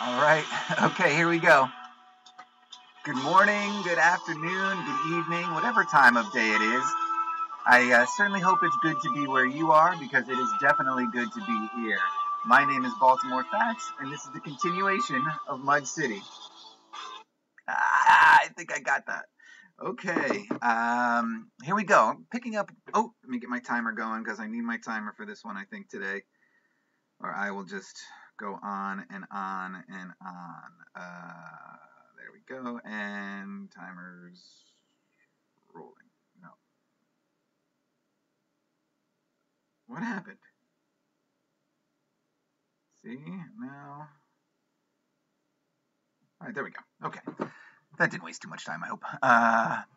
All right. Okay, here we go. Good morning, good afternoon, good evening, whatever time of day it is. I certainly hope it's good to be where you are because it is definitely good to be here. My name is Baltimore Fats, and this is the continuation of Mud City. I think I got that. Okay, here we go. I'm picking up. Oh, let me get my timer going because I need my timer for this one, I think, today. Or I will just go on and on and on. There we go. And timer's rolling. No. What happened? See? Now. All right, there we go. Okay. That didn't waste too much time, I hope.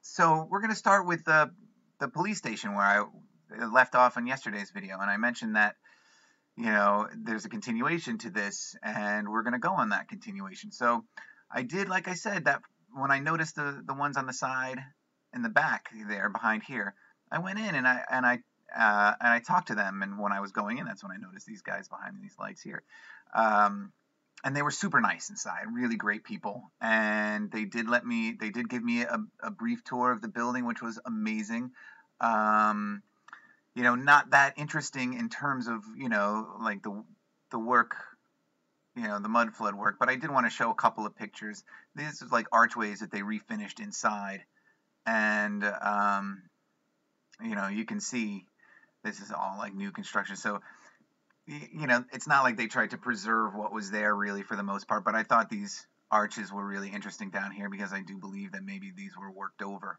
So we're going to start with the police station where I left off in yesterday's video. And I mentioned that, there's a continuation to this, and we're going to go on that continuation. So I did, like I said, that when I noticed the ones on the side and the back there behind here, I went in and I talked to them. And when I was going in, that's when I noticed these guys behind these lights here. And they were super nice inside, really great people. And they did give me a brief tour of the building, which was amazing. Not that interesting in terms of, like the work, the mud flood work, but I did want to show a couple of pictures. These are like archways that they refinished inside. And, you can see this is all like new construction. So, it's not like they tried to preserve what was there really for the most part, but I thought these arches were really interesting down here because I do believe that maybe these were worked over.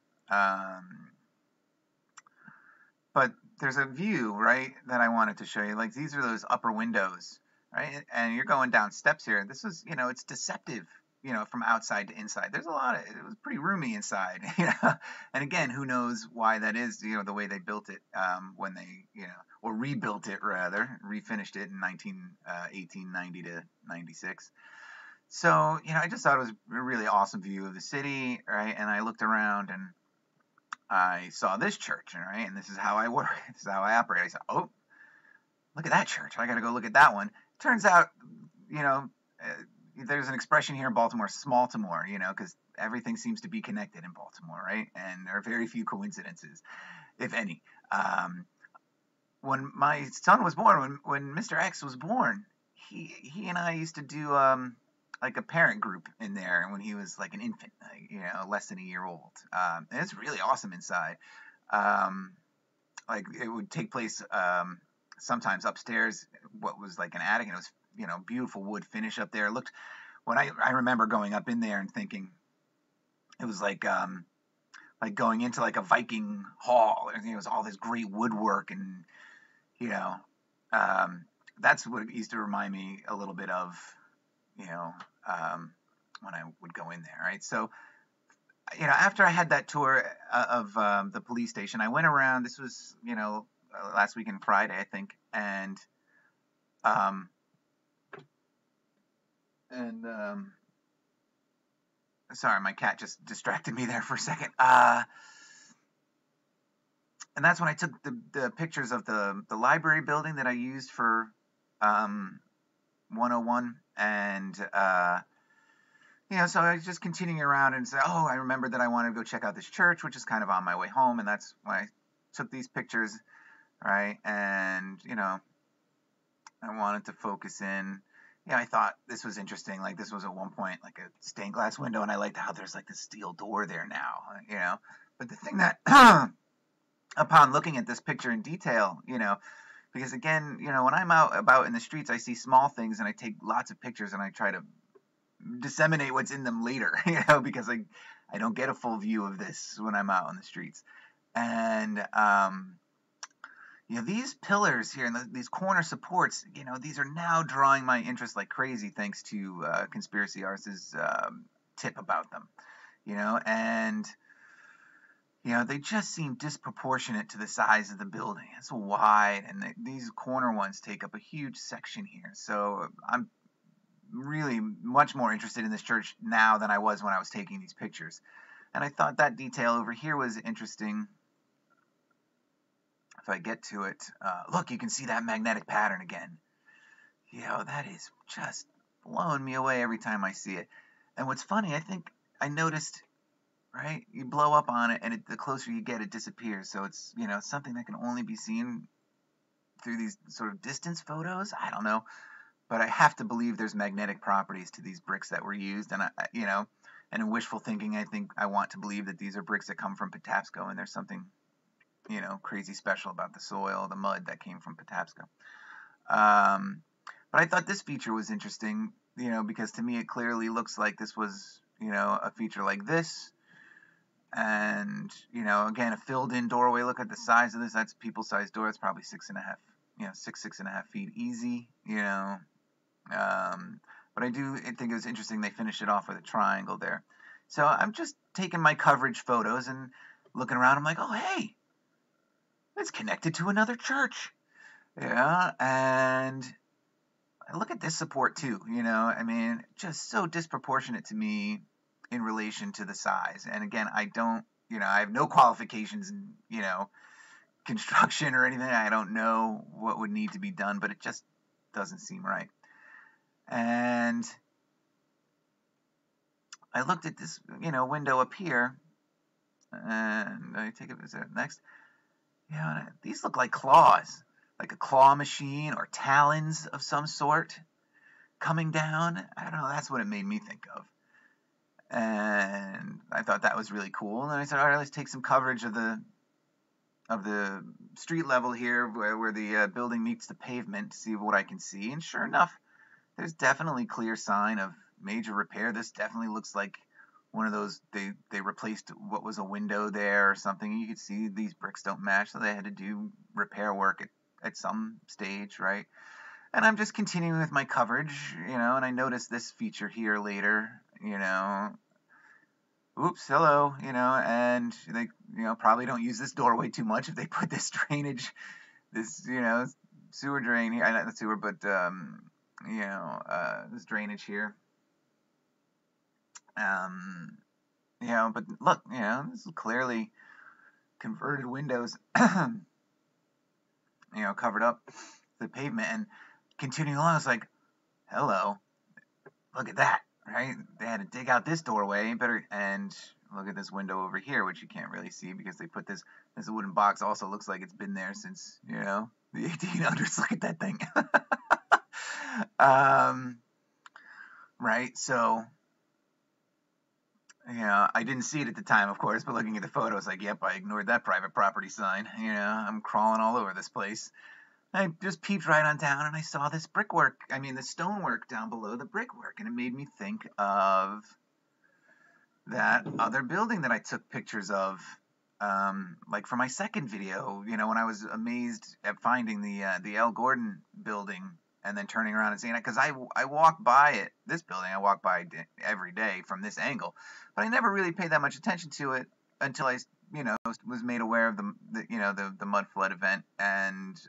But there's a view, right, that I wanted to show you. Like, these are those upper windows, right? And you're going down steps here. This is, it's deceptive, from outside to inside. It was pretty roomy inside, And again, who knows why that is, the way they built it when they, or rebuilt it rather, refinished it in 1890 to 96. So, I just thought it was a really awesome view of the city, right? And I looked around and I saw this church, right? And this is how I work. This is how I operate. I said, oh, look at that church. I got to go look at that one. Turns out, there's an expression here in Baltimore, small-timore, because everything seems to be connected in Baltimore, right? And there are very few coincidences, if any. When my son was born, when Mr. X was born, he and I used to do like a parent group in there when he was like an infant, less than a year old. And it's really awesome inside. Like it would take place sometimes upstairs, what was like an attic, and it was, beautiful wood finish up there. It looked, when I remember going up in there and thinking it was like going into like a Viking hall. It was all this great woodwork, and that's what it used to remind me a little bit of, when I would go in there, right? So, after I had that tour of the police station, I went around. This was, last weekend, Friday, I think, and sorry, my cat just distracted me there for a second. And that's when I took the pictures of the library building that I used for 101, and so I was just continuing around and said, oh, I remembered that I wanted to go check out this church, which is kind of on my way home, and that's when I took these pictures, right? And I wanted to focus in. I thought this was interesting. Like, this was at one point like a stained glass window, and I liked how there's like this steel door there now, But the thing that, upon looking at this picture in detail, because again, when I'm out about in the streets, I see small things and I take lots of pictures and I try to disseminate what's in them later, because I don't get a full view of this when I'm out on the streets. And, these pillars here and these corner supports, these are now drawing my interest like crazy thanks to Conspiracy Arts' tip about them, and they just seem disproportionate to the size of the building. It's wide, and these corner ones take up a huge section here. So I'm really much more interested in this church now than I was when I was taking these pictures. And I thought that detail over here was interesting. If I get to it, look, you can see that magnetic pattern again. That is just blowing me away every time I see it. And what's funny, I think I noticed, right? You blow up on it, and the closer you get, it disappears. So it's, something that can only be seen through these sort of distance photos. I don't know, but I have to believe there's magnetic properties to these bricks that were used, and and in wishful thinking, I think I want to believe that these are bricks that come from Patapsco, and there's something, crazy special about the soil, the mud that came from Patapsco. But I thought this feature was interesting, because to me it clearly looks like this was, a feature like this. And, again, a filled in doorway. Look at the size of this. That's people sized door. It's probably 6.5 feet easy, but I think it was interesting they finished it off with a triangle there. So I'm just taking my coverage photos and looking around. I'm like, oh, hey, it's connected to another church. Yeah, and I look at this support too, just so disproportionate to me in relation to the size. And again, I have no qualifications in, construction or anything. I don't know what would need to be done, but it just doesn't seem right. And I looked at this, window up here, and I take it as next. These look like claws, like a claw machine or talons of some sort coming down. I don't know. That's what it made me think of. And I thought that was really cool. And then I said, all right, let's take some coverage of the street level here where the building meets the pavement to see what I can see. And sure enough, there's definitely clear sign of major repair. This definitely looks like one of those, they replaced what was a window there or something. You could see these bricks don't match, so they had to do repair work at some stage, right? And I'm just continuing with my coverage, and I noticed this feature here later, oops, hello, and they, probably don't use this doorway too much if they put this drainage, this, sewer drain here, not the sewer, but, this drainage here. But look, this is clearly converted windows, covered up the pavement, and continuing along, it's like, hello, look at that, right? They had to dig out this doorway, and look at this window over here, which you can't really see because they put this wooden box. Also looks like it's been there since, the 1800s. Look at that thing. Right, so, I didn't see it at the time, of course, but looking at the photos, like, yep, I ignored that private property sign. I'm crawling all over this place. I just peeped right on down, and I saw this the stonework down below the brickwork, and it made me think of that other building that I took pictures of, like for my second video, when I was amazed at finding the L. Gordon building and then turning around and seeing it, because I walk by it, this building, I walk by every day from this angle, but I never really paid that much attention to it until I was made aware of the mud flood event, and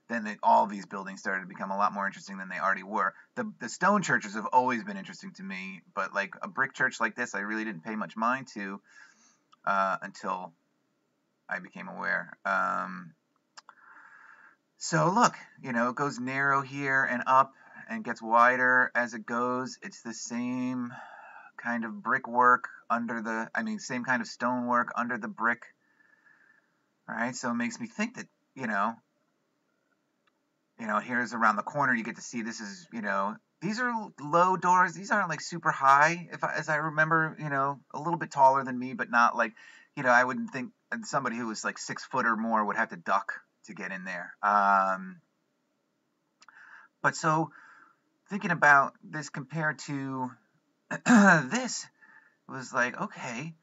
then all these buildings started to become a lot more interesting than they already were. The stone churches have always been interesting to me, but like a brick church like this, I really didn't pay much mind to until I became aware. So look, it goes narrow here and up and gets wider as it goes. It's the same kind of brickwork same kind of stonework under the brick. All right, so it makes me think that, here's around the corner, you get to see this is, these are low doors. These aren't like super high, as I remember, a little bit taller than me, but not like, I wouldn't think somebody who was like 6 foot or more would have to duck to get in there. But so thinking about this compared to this, was like, okay,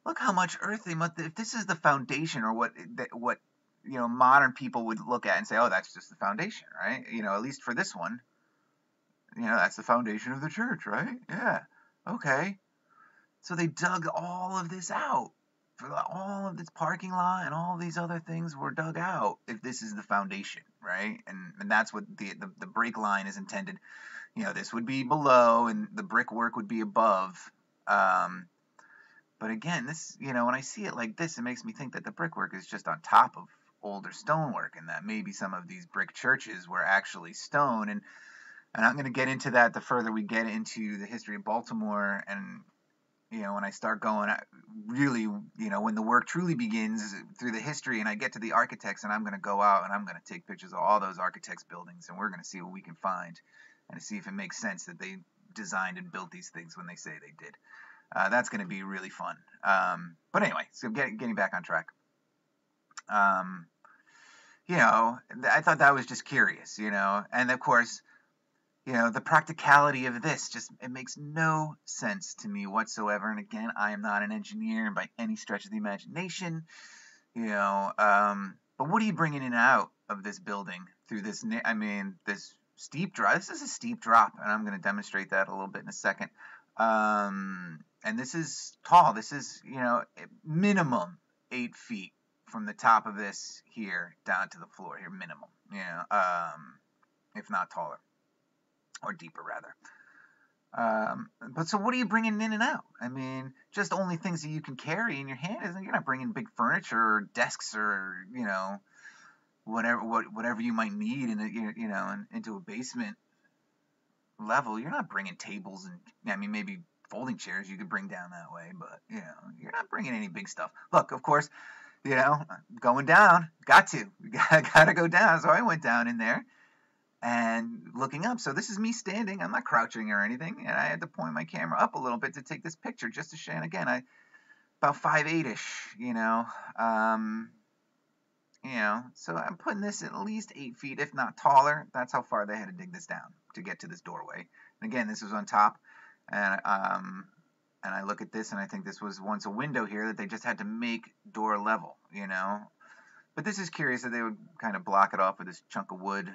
look how much earth they must. If this is the foundation, or what modern people would look at and say, oh, that's just the foundation, right? At least for this one, that's the foundation of the church, right? Yeah, okay. So they dug all of this out. All of this parking lot and all these other things were dug out if this is the foundation, right? And that's what the break line is intended. This would be below and the brickwork would be above. But again, this, when I see it like this, it makes me think that the brickwork is just on top of older stonework, and that maybe some of these brick churches were actually stone. And And I'm going to get into that the further we get into the history of Baltimore. And, when I start going, really, when the work truly begins through the history and I get to the architects, and I'm going to go out and I'm going to take pictures of all those architects' buildings, and we're going to see what we can find and to see if it makes sense that they designed and built these things when they say they did. That's going to be really fun. But anyway, so getting back on track. I thought that was just curious, and of course, the practicality of this it makes no sense to me whatsoever. And again, I am not an engineer by any stretch of the imagination, but what are you bringing in and out of this building through this, this steep drop? This is a steep drop, and I'm going to demonstrate that a little bit in a second. And this is tall. This is, minimum 8 feet from the top of this here down to the floor here, minimum, if not taller. Or deeper, rather. But so what are you bringing in and out? Just only things that you can carry in your hand. You're not bringing big furniture or desks or, whatever you might need into a basement level. You're not bringing tables and, maybe folding chairs you could bring down that way, but, you're not bringing any big stuff. Look, of course, going down, got to go down. So I went down in there. And looking up, so this is me standing. I'm not crouching or anything, and I had to point my camera up a little bit to take this picture just to show. And again, I about 5'8"ish, So I'm putting this at least 8 feet, if not taller. That's how far they had to dig this down to get to this doorway. And again, this was on top, and I look at this, and I think this was once a window here that they just had to make door level, But this is curious that they would kind of block it off with this chunk of wood.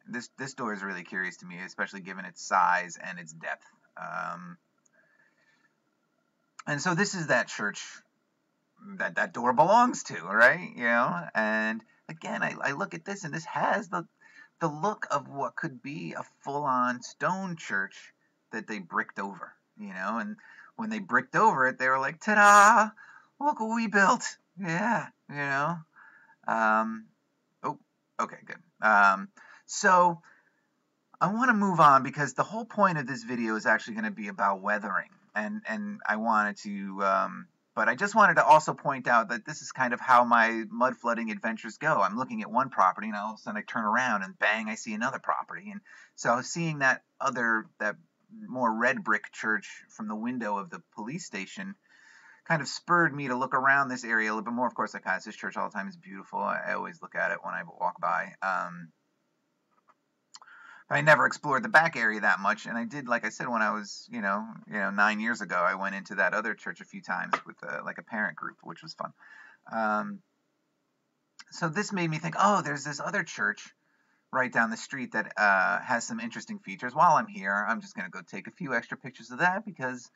This door is really curious to me, especially given its size and its depth. And so this is that church that door belongs to, right? And again, I look at this, and this has the look of what could be a full-on stone church that they bricked over, And when they bricked over it, they were like, ta-da! Look what we built. Yeah, oh, okay, good. So I want to move on because the whole point of this video is actually going to be about weathering, and I wanted to, but I just wanted to also point out that this is kind of how my mud flooding adventures go. I'm looking at one property, and all of a sudden I turn around, and bang, I see another property, and so seeing that more red brick church from the window of the police station kind of spurred me to look around this area a little bit more. Of course, I pass this church all the time. It's beautiful. I always look at it when I walk by. But I never explored the back area that much. And I did, like I said, when I was, 9 years ago, I went into that other church a few times with like a parent group, which was fun. So this made me think, oh, there's this other church right down the street that has some interesting features. While I'm here, I'm just going to go take a few extra pictures of that because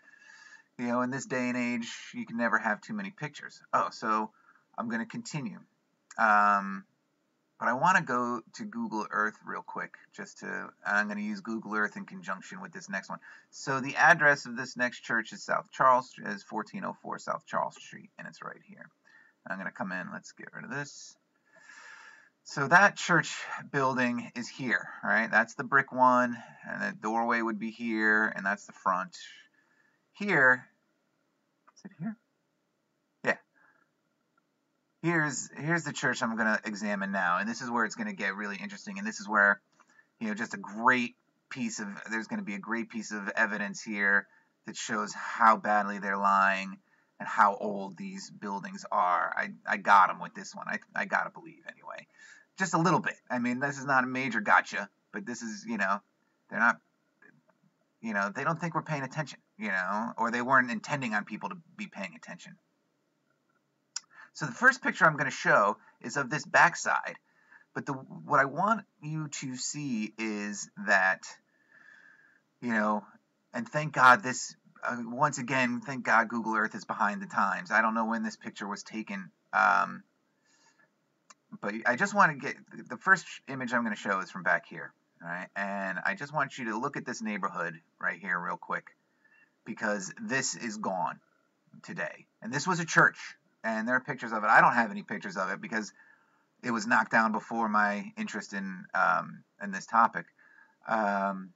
in this day and age, you can never have too many pictures. Oh, so I'm going to continue. But I want to go to Google Earth real quick, I'm going to use Google Earth in conjunction with this next one. So the address of this next church is 1404 South Charles Street, and it's right here. I'm going to come in. Let's get rid of this. So that church building is here, right? That's the brick one, and the doorway would be here, and that's the front. Here, is it here? Yeah. Here's the church I'm going to examine now, and this is where it's going to get really interesting, and this is where, just there's going to be a great piece of evidence here that shows how badly they're lying and how old these buildings are. I got them with this one. I got to believe, anyway. Just a little bit. This is not a major gotcha, but this is, they're not, they don't think we're paying attention, or they weren't intending on people to be paying attention. So the first picture I'm going to show is of this backside, but what I want you to see is that, and thank God once again, thank God Google Earth is behind the times. I don't know when this picture was taken, but I just want to get, the first image I'm going to show is from back here. All right, and I just want you to look at this neighborhood right here real quick, because this is gone today. And this was a church, and there are pictures of it. I don't have any pictures of it because it was knocked down before my interest in this topic. Um,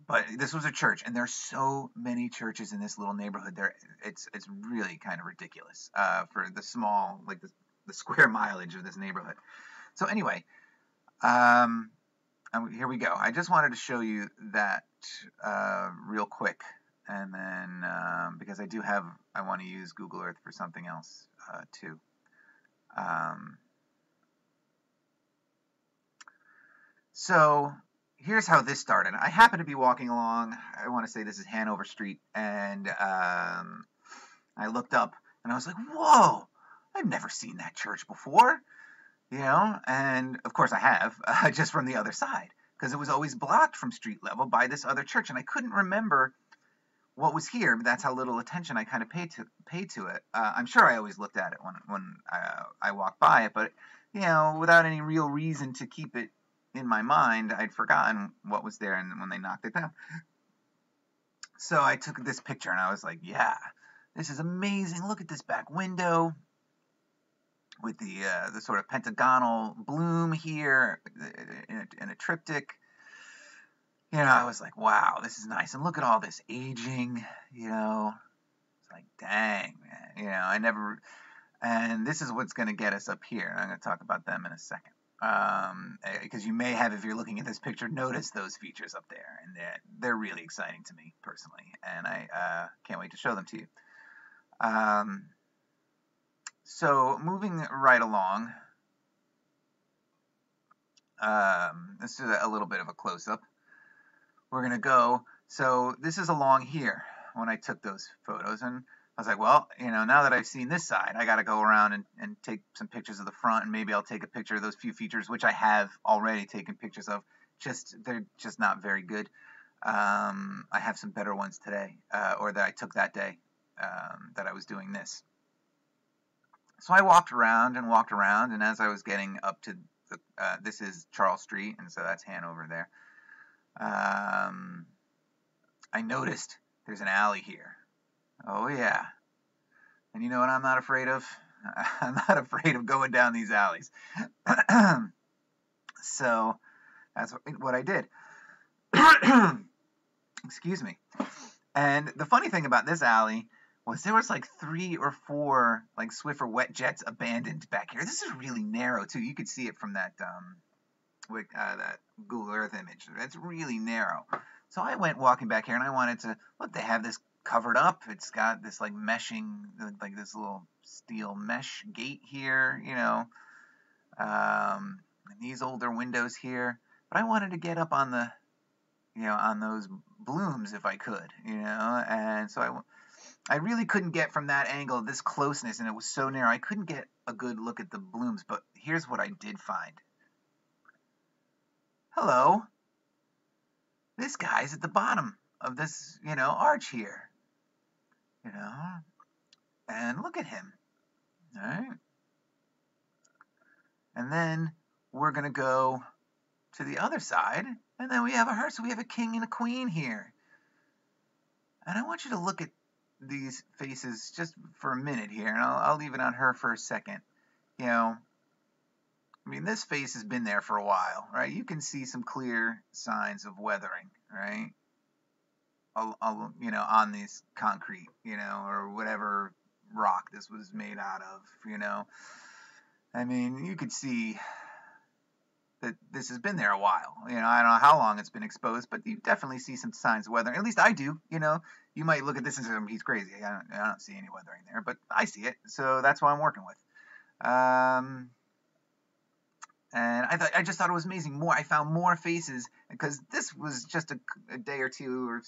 but this was a church, and there's so many churches in this little neighborhood. It's really kind of ridiculous for the small, like the square mileage of this neighborhood. So anyway, here we go. I just wanted to show you that real quick, and then because I want to use Google Earth for something else too. So here's how this started. I happened to be walking along. I want to say this is Hanover Street, and I looked up and I was like, "Whoa! I've never seen that church before." You know, and of course I have, just from the other side, because it was always blocked from street level by this other church, and I couldn't remember what was here. But that's how little attention I kind of paid to it. I'm sure I always looked at it when I walked by it, but without any real reason to keep it in my mind, I'd forgotten what was there, and when they knocked it down. So I took this picture, and I was like, "Yeah, this is amazing. Look at this back window with the sort of pentagonal bloom here in a triptych." I was like, "Wow, this is nice." And look at all this aging. It's like, dang, man. I never. And this is what's going to get us up here. And I'm going to talk about them in a second. Because you may have, if you're looking at this picture, noticed those features up there, and they're really exciting to me personally, and I can't wait to show them to you. So moving right along, this is a little bit of a close-up. We're gonna go. So this is along here when I took those photos, and I was like, well, now that I've seen this side, I got to go around and take some pictures of the front, and maybe I'll take a picture of those few features, which I have already taken pictures of. They're just not very good. I have some better ones today, or that I took that day that I was doing this. So I walked around, and as I was getting up to this is Charles Street, and so that's Hanover there. I noticed there's an alley here. Oh yeah. And you know what I'm not afraid of? I'm not afraid of going down these alleys. So that's what I did. Excuse me. And the funny thing about this alley was there was like 3 or 4 like Swiffer wet jets abandoned back here. This is really narrow too. You could see it from that that Google Earth image. It's really narrow. So I went walking back here, and I wanted to look. They have this covered up. It's got this like meshing, like this little steel mesh gate here, and these older windows here. But I wanted to get up on the, on those blooms if I could, and so I really couldn't get from that angle, this closeness, and it was so narrow. I couldn't get a good look at the blooms, but here's what I did find. Hello. This guy's at the bottom of this, arch here. And look at him. All right. And then we're going to go to the other side, and then we have a hearse. So we have a king and a queen here. And I want you to look at these faces just for a minute here, and I'll leave it on her for a second. This face has been there for a while, right? You can see some clear signs of weathering, right? On this concrete, or whatever rock this was made out of, you could see that this has been there a while. I don't know how long it's been exposed, but you definitely see some signs of weathering. At least I do, You might look at this and say, he's crazy. I don't see any weathering there, but I see it, so that's what I'm working with. And I just thought it was amazing. I found more faces, because this was just a day or two, or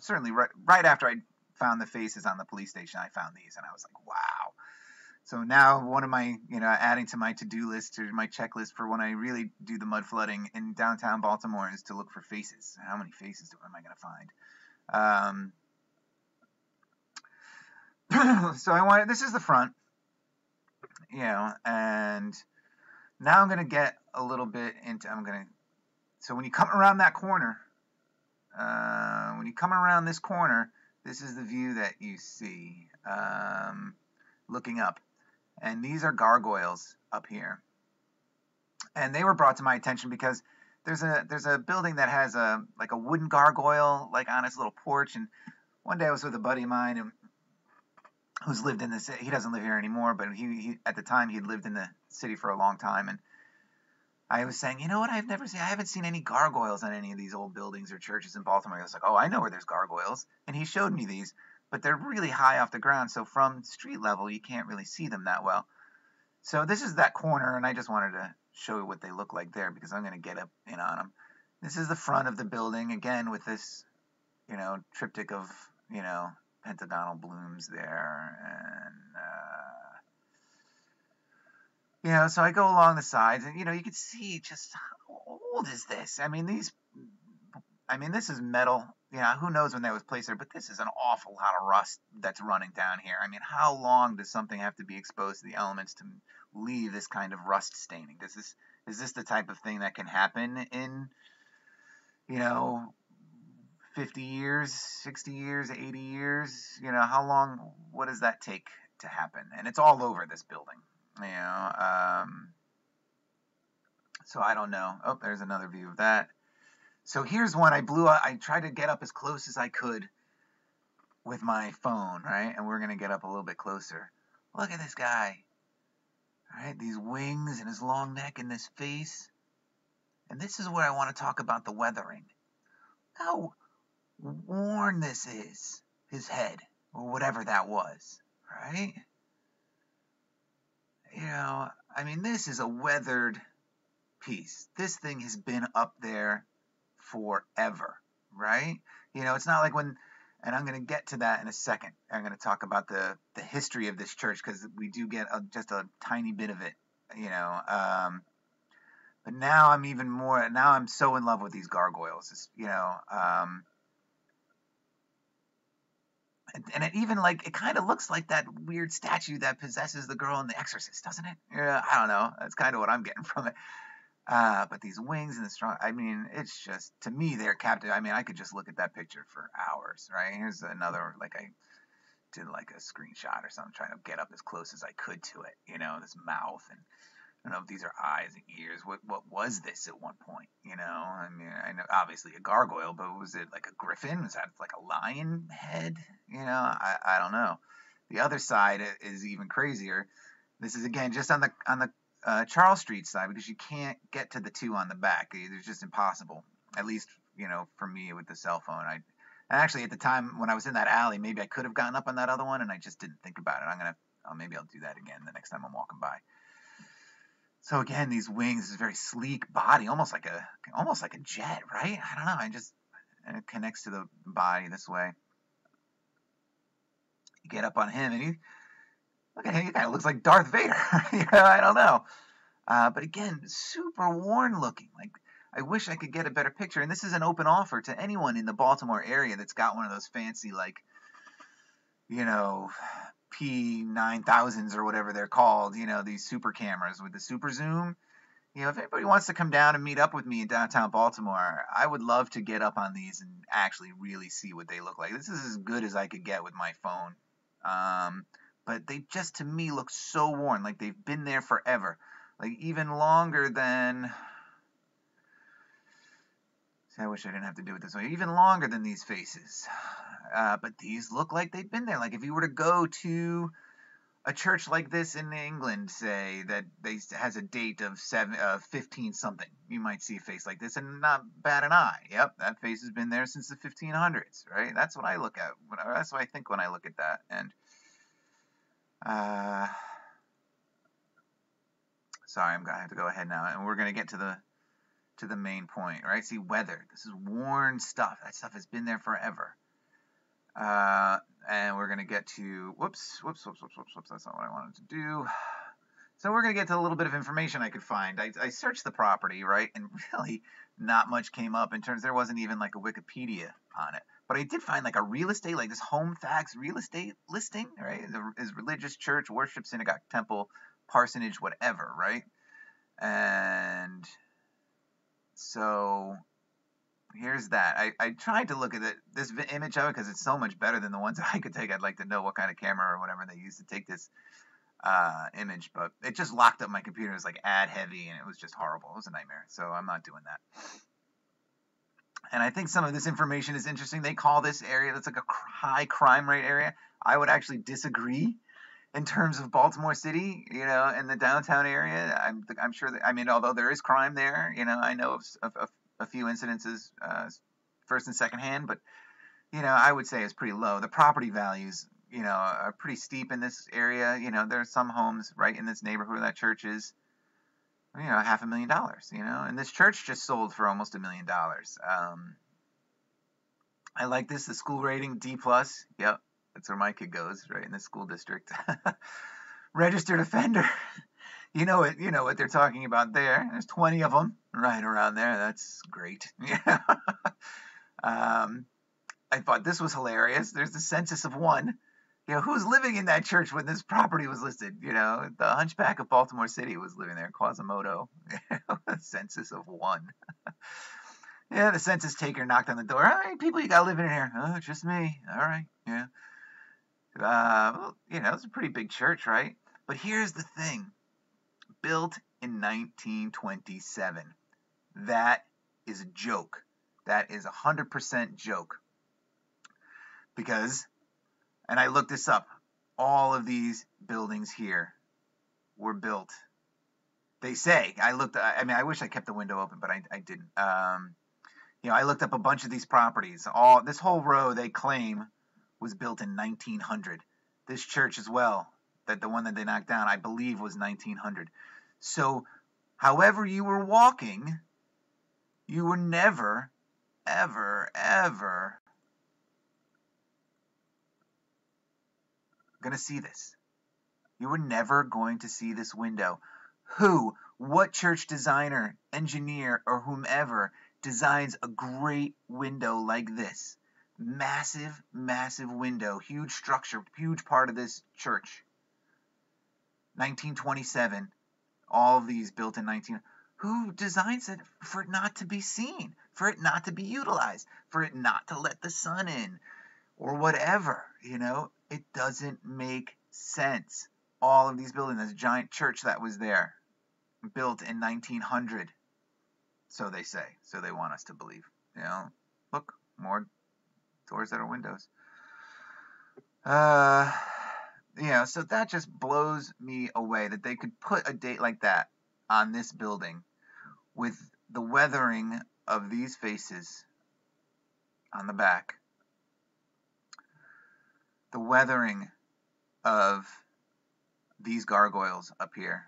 certainly right after I found the faces on the police station, I found these, and I was like, wow. So now one of my, adding to my to-do list, or my checklist for when I really do the mud flooding in downtown Baltimore, is to look for faces. How many faces am I going to find? So this is the front, and now I'm going to get a little bit into, so when you come around that corner, this corner, this is the view that you see, looking up. And these are gargoyles up here. And they were brought to my attention because there's a building that has a wooden gargoyle like on its little porch. And one day I was with a buddy of mine who's lived in this. He doesn't live here anymore, but he at the time he'd lived in the city for a long time. And I was saying, you know what? I haven't seen any gargoyles on any of these old buildings or churches in Baltimore. I was like, oh, I know where there's gargoyles, and he showed me these, but they're really high off the ground, so from street level you can't really see them that well. So this is that corner, and I just wanted to show you what they look like there because I'm going to get up in on them. This is the front of the building, again with this, triptych of, pentagonal blooms there, and so I go along the sides, and you can see just how old is this? I mean, this is metal. Who knows when that was placed there? But this is an awful lot of rust that's running down here. I mean, how long does something have to be exposed to the elements to leave this kind of rust staining? Is this the type of thing that can happen in 50 years, 60 years, 80 years? How long? What does that take to happen? And it's all over this building. So I don't know. Oh, there's another view of that. So here's one I blew up. I tried to get up as close as I could with my phone, right? And we're going to get up a little bit closer. Look at this guy. All right, these wings and his long neck and this face. And this is where I want to talk about the weathering. How worn this is, his head, or whatever that was, right? This is a weathered piece. This thing has been up there forever, right? It's not like when, and I'm going to get to that in a second. I'm going to talk about the history of this church because we do get just a tiny bit of it, but now I'm so in love with these gargoyles, and it even it kind of looks like that weird statue that possesses the girl in The Exorcist, doesn't it? Yeah, I don't know. That's kind of what I'm getting from it. But these wings and the strong, it's just, to me, they're captive. I could just look at that picture for hours, right? Here's another, I did a screenshot or something, trying to get up as close as I could to it, this mouth, and I don't know if these are eyes and ears. What was this at one point, I know obviously a gargoyle, but was it like a griffin? Was that like a lion head? I don't know. The other side is even crazier. This is again just on the Charles Street side, because you can't get to the two on the back. It's just impossible. At least, for me with the cell phone. And actually at the time when I was in that alley, maybe I could have gotten up on that other one, and I just didn't think about it. Maybe I'll do that again the next time I'm walking by. So again, these wings, this very sleek body, almost like a jet, right? I don't know. And it connects to the body this way. You get up on him, and look at him. He kind of looks like Darth Vader. I don't know. But again, super worn looking. I wish I could get a better picture. And this is an open offer to anyone in the Baltimore area that's got one of those fancy, P9000s or whatever they're called, these super cameras with the super zoom. If anybody wants to come down and meet up with me in downtown Baltimore, I would love to get up on these and actually really see what they look like. This is as good as I could get with my phone. But they just, to me, look so worn, like they've been there forever. Even longer than... See, I wish I didn't have to do it this way. Even longer than these faces. But these look like they've been there. If you were to go to a church like this in England, say, that has a date of 15 something, you might see a face like this and not bat an eye. Yep, that face has been there since the 1500s, right? That's what I look at. That's what I think when I look at that. And sorry, I'm gonna have to go ahead now, and we're gonna get to the main point, right? See, weathered. This is worn stuff. That stuff has been there forever. And we're going to get to, whoops, that's not what I wanted to do. So we're going to get to a little bit of information I could find. I searched the property, right, and really not much came up in terms, there wasn't even a Wikipedia on it. But I did find a real estate, this home facts real estate listing, right? Is religious church, worship, synagogue, temple, parsonage, whatever, right? And so here's that. I tried to look at this image of it because it's so much better than the ones that I could take. I'd like to know what kind of camera or whatever they use to take this. image, but it just locked up my computer. It was like ad heavy, and it was just horrible. It was a nightmare. So I'm not doing that. And I think some of this information is interesting. They call this area that's like a high crime rate area. I would actually disagree in terms of Baltimore City, in the downtown area. I'm sure that, I mean, although there is crime there, I know of a few incidences, first and second hand, but, I would say it's pretty low. The property values, are pretty steep in this area. There are some homes right in this neighborhood where that church is, $500,000, and this church just sold for almost $1 million. I like this, the school rating, D+. Yep, that's where my kid goes, right in the school district. Registered offender. You know what they're talking about there. There's 20 of them right around there. That's great. Yeah. I thought this was hilarious. There's the census of one. Who's living in that church when this property was listed? The Hunchback of Baltimore City was living there, Quasimodo. Census of one. Yeah, the census taker knocked on the door. How many people you got living in here? Oh, just me. All right, yeah. Well, it's a pretty big church, right? But here's the thing. Built in 1927. That is a joke. That is 100% joke. Because, and I looked this up, all of these buildings here were built. They say, I wish I kept the window open, but I didn't. I looked up a bunch of these properties. This whole row they claim was built in 1900. This church as well, that the one that they knocked down, I believe was 1900. So, however you were walking, you were never, ever, ever going to see this. You were never going to see this window. What church designer, engineer, or whomever designs a great window like this? Massive, massive window, huge structure, huge part of this church. 1927, all of these built in 19. Who designs it for it not to be seen, for it not to be utilized, for it not to let the sun in, or whatever? It doesn't make sense. All of these buildings, this giant church that was there, built in 1900. So they say. So they want us to believe. Look, more doors that are windows. So that just blows me away that they could put a date like that on this building with the weathering of these faces on the back. The weathering of these gargoyles up here.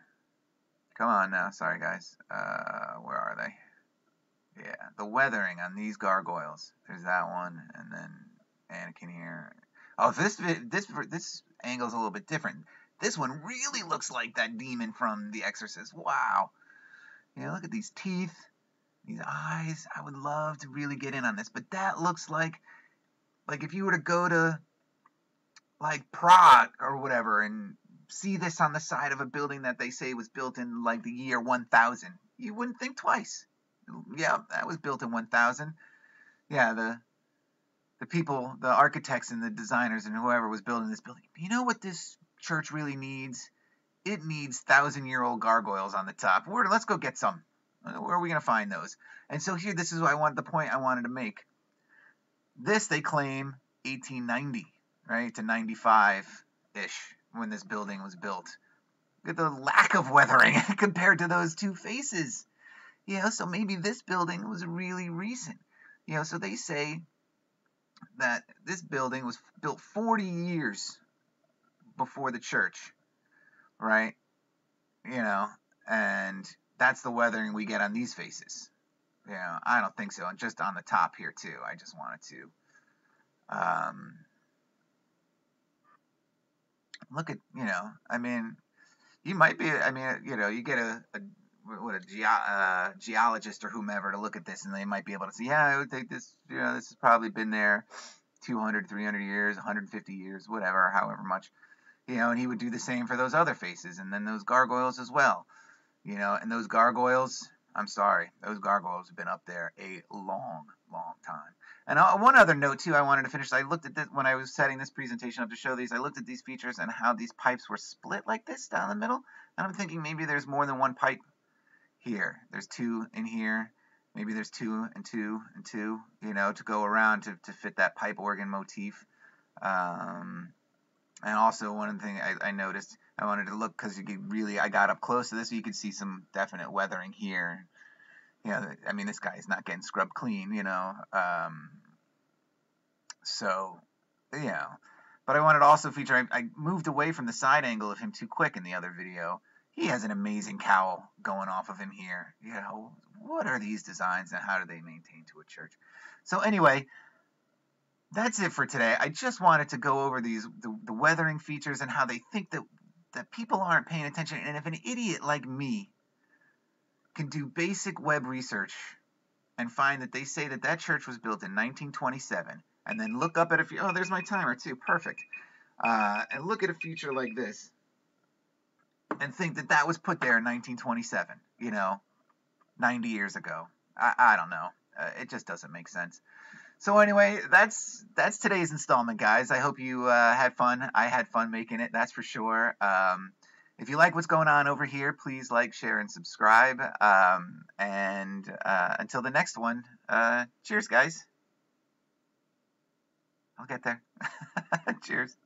Come on now. Sorry, guys. Where are they? Yeah, the weathering on these gargoyles. There's that one, and then Anakin here. Oh, this angle's a little bit different. This one really looks like that demon from The Exorcist. Wow. Look at these teeth, these eyes. I would love to really get in on this, but that looks like if you were to go to like Prague or whatever and see this on the side of a building that they say was built in like the year 1000, you wouldn't think twice. Yeah, that was built in 1000. Yeah, the people, the architects and the designers and whoever was building this building. You know what this church really needs? It needs 1,000-year-old gargoyles on the top. Let's go get some. Where are we going to find those? And so here, this is the point I wanted to make. This, they claim, 1890, right, to 95-ish, when this building was built. Look at the lack of weathering compared to those two faces. So maybe this building was really recent. So they say that this building was built 40 years before the church, right? And that's the weathering we get on these faces. I don't think so. And just on the top here too. I just wanted to look at, you might be, you get a geologist or whomever to look at this, and they might be able to see, I would think this, this has probably been there 200, 300 years, 150 years, whatever, however much, and he would do the same for those other faces, and then those gargoyles as well, and those gargoyles, I'm sorry. Those gargoyles have been up there a long, long time. And one other note too, I wanted to finish. I looked at this when I was setting this presentation up to show these. I looked at these features and how these pipes were split like this down the middle. And I'm thinking maybe there's more than one pipe here. There's two in here. Maybe there's two and two and two, to go around to fit that pipe organ motif. And also one thing I noticed, I wanted to look because I got up close to this, so you could see some definite weathering here. I mean, this guy is not getting scrubbed clean, so, but I wanted to also feature, I moved away from the side angle of him too quick in the other video. He has an amazing cowl going off of him here. What are these designs and how do they maintain to a church? So anyway, that's it for today. I just wanted to go over the weathering features and how they think that people aren't paying attention. And if an idiot like me can do basic web research and find that they say that church was built in 1927, and then look up at there's my timer too, perfect. And look at a feature like this and think that was put there in 1927, 90 years ago. I don't know. It just doesn't make sense. So anyway, that's today's installment, guys. I hope you had fun. I had fun making it, that's for sure. If you like what's going on over here, please like, share, and subscribe. And until the next one, cheers, guys. I'll get there. Cheers.